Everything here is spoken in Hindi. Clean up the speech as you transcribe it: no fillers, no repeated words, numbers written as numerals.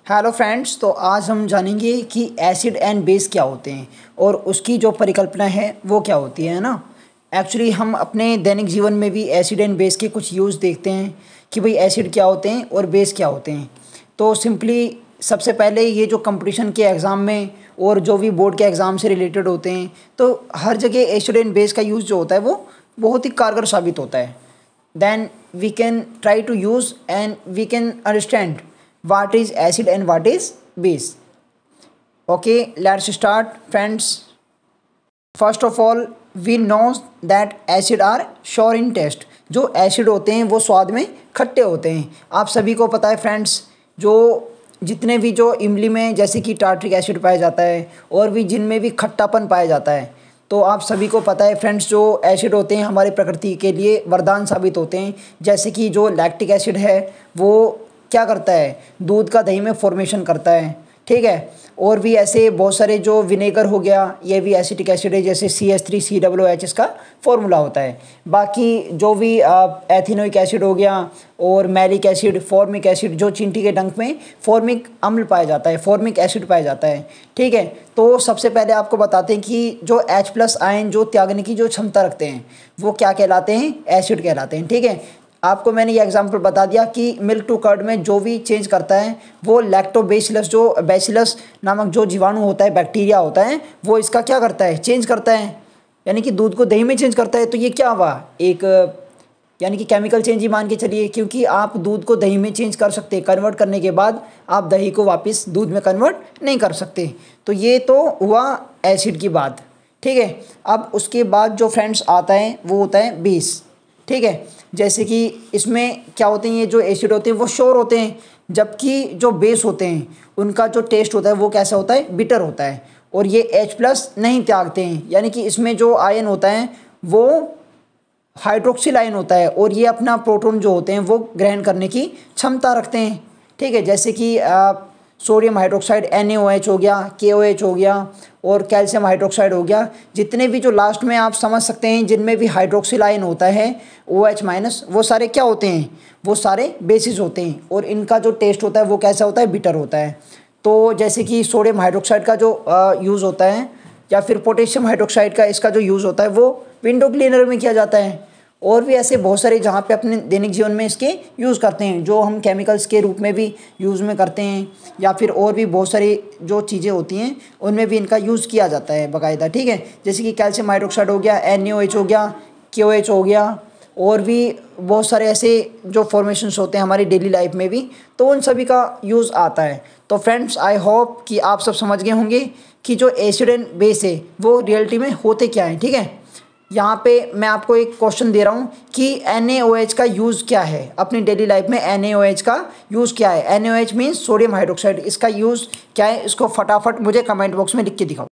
हेलो फ्रेंड्स, तो आज हम जानेंगे कि एसिड एंड बेस क्या होते हैं और उसकी जो परिकल्पना है वो क्या होती है ना। एक्चुअली हम अपने दैनिक जीवन में भी एसिड एंड बेस के कुछ यूज़ देखते हैं कि भाई एसिड क्या होते हैं और बेस क्या होते हैं। तो सिंपली सबसे पहले ये जो कंपटीशन के एग्ज़ाम में और जो भी बोर्ड के एग्ज़ाम से रिलेटेड होते हैं, तो हर जगह एसिड एंड बेस का यूज़ जो होता है वो बहुत ही कारगर साबित होता है। Then we can try to use and we can understand what is acid and what is base. Okay, let's start friends. First of all, we know that acid are sour in taste. जो एसिड होते हैं वो स्वाद में खट्टे होते हैं। आप सभी को पता है फ्रेंड्स, जो जितने भी जो इमली में जैसे कि टार्ट्रिक एसिड पाया जाता है और भी जिनमें भी खट्टापन पाया जाता है, तो आप सभी को पता है फ्रेंड्स, जो एसिड होते हैं हमारे प्रकृति के लिए वरदान साबित होते हैं। जैसे कि जो लैक्टिक एसिड है वो क्या करता है, दूध का दही में फॉर्मेशन करता है, ठीक है। और भी ऐसे बहुत सारे, जो विनेगर हो गया ये भी एसिटिक एसिड है, जैसे CH3COOH इसका फॉर्मूला होता है। बाकी जो भी एथिनोइक एसिड हो गया और मैलिक एसिड, फॉर्मिक एसिड, जो चींटी के डंक में फॉर्मिक अम्ल पाया जाता है, फॉर्मिक एसिड पाया जाता है, ठीक है। तो सबसे पहले आपको बताते हैं कि जो H+ आयन जो त्यागने की जो क्षमता रखते हैं वो क्या कहलाते हैं, एसिड कहलाते हैं, ठीक है। आपको मैंने ये एग्जांपल बता दिया कि मिल्क टू कर्ड में जो भी चेंज करता है वो लैक्टोबैसिलस, जो बैसिलस नामक जो जीवाणु होता है, बैक्टीरिया होता है, वो इसका क्या करता है, चेंज करता है, यानी कि दूध को दही में चेंज करता है। तो ये क्या हुआ, एक यानी कि केमिकल चेंज ही मान के चलिए, क्योंकि आप दूध को दही में चेंज कर सकते हैं, कन्वर्ट करने के बाद आप दही को वापस दूध में कन्वर्ट नहीं कर सकते। तो ये तो हुआ एसिड की बात, ठीक है। अब उसके बाद जो फ्रेंड्स आता है वो होता है बेस, ठीक है। जैसे कि इसमें क्या होते हैं, ये जो एसिड होते हैं वो श्योर होते हैं, जबकि जो बेस होते हैं उनका जो टेस्ट होता है वो कैसा होता है, बिटर होता है। और ये H+ नहीं त्यागते हैं, यानी कि इसमें जो आयन होता है वो हाइड्रोक्सिल आयन होता है और ये अपना प्रोटॉन जो होते हैं वो ग्रहण करने की क्षमता रखते हैं, ठीक है। जैसे कि सोडियम हाइड्रोक्साइड NaOH हो गया, KOH हो गया और कैल्शियम हाइड्रोक्साइड हो गया। जितने भी जो लास्ट में आप समझ सकते हैं जिनमें भी हाइड्रोक्सिल आयन होता है OH-, वो सारे क्या होते हैं, वो सारे बेसिस होते हैं और इनका जो टेस्ट होता है वो कैसा होता है, बिटर होता है। तो जैसे कि सोडियम हाइड्रोक्साइड का जो यूज़ होता है या फिर पोटेशियम हाइड्रोक्साइड का इसका जो यूज़ होता है वो विंडो क्लीनर में किया जाता है। और भी ऐसे बहुत सारे जहाँ पे अपने दैनिक जीवन में इसके यूज़ करते हैं, जो हम केमिकल्स के रूप में भी यूज़ में करते हैं, या फिर और भी बहुत सारी जो चीज़ें होती हैं उनमें भी इनका यूज़ किया जाता है बाकायदा, ठीक है। जैसे कि कैल्शियम हाइड्रोक्साइड हो गया, NaOH हो गया, KOH हो गया, और भी बहुत सारे ऐसे जो फॉर्मेशंस होते हैं हमारी डेली लाइफ में भी, तो उन सभी का यूज़ आता है। तो फ्रेंड्स, आई होप कि आप सब समझ गए होंगे कि जो एसिड एंड बेस है वो रियलिटी में होते क्या हैं, ठीक है। यहाँ पे मैं आपको एक क्वेश्चन दे रहा हूँ कि NaOH का यूज़ क्या है अपनी डेली लाइफ में, NaOH का यूज़ क्या है। NaOH मीन्स सोडियम हाइड्रोक्साइड, इसका यूज़ क्या है, इसको फटाफट मुझे कमेंट बॉक्स में लिख के दिखाओ।